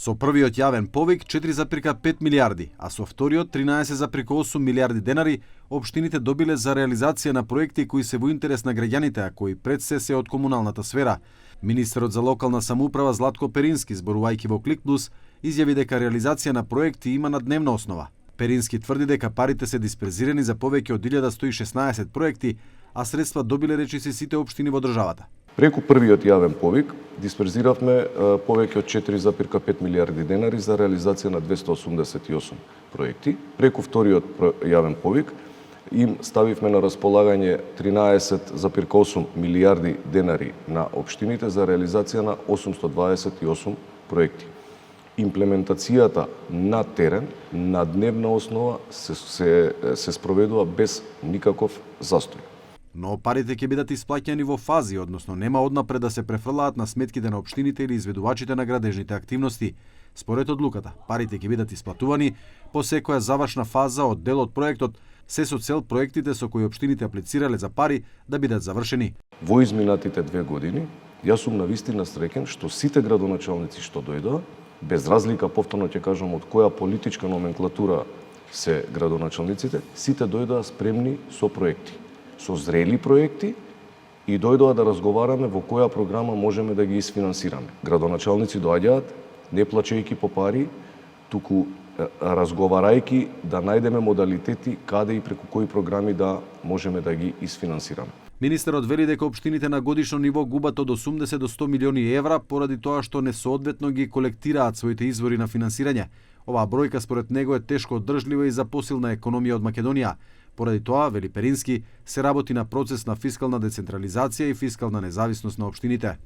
Со првиот јавен повик 4,5 милиарди, а со вториот 13,8 милиарди денари, општините добиле за реализација на проекти кои се во интерес на граѓаните, а кои пред се од комуналната сфера. Министерот за локална самоуправа Златко Перински, зборувајќи во Клик Плюс, изјави дека реализација на проекти има на дневна основа. Перински тврди дека парите се дисперзирани за повеќе од 1116 проекти, а средства добиле речиси сите општини во државата. Преку првиот јавен повик дисперзиравме повеќе од 4,5 милиарди денари за реализација на 288 проекти. Преку вториот јавен повик им ставивме на располагање 13,8 милиарди денари на општините за реализација на 828 проекти. Имплементацијата на терен, на дневна основа се спроведува без никаков застој. Но парите ќе бидат исплаќани во фази, односно нема однапред да се префрлаат на сметките на општините или изведувачите на градежните активности. Според одлуката, парите ќе бидат исплатувани по секоја завршна фаза од дел од проектот, се со цел проектите со кои општините аплицирале за пари да бидат завршени. Во изминатите 2 години, јас сум навистина среќен што сите градоначалници што дојдоа, без разлика, повторно ќе кажам, од која политичка номенклатура се градоначалниците, сите дојдоа спремни со проекти, со зрели проекти и дојдоа да разговараме во која програма можеме да ги isfinansираме. Градоначалници доаѓаат не плачејќи по пари, туку разговарајќи да најдеме модалитети каде и преку кои програми да можеме да ги isfinansираме. Министерот вели дека општините на годишно ниво губат од 80 до 100 милиони евра поради тоа што несоодветно ги колектираат своите извори на финансирање. Оваа бројка според него е тешко одржлива и за посилна економија од Македонија. Поради тоа, вели Перински, се работи на процес на фискална децентрализација и фискална независност на општините.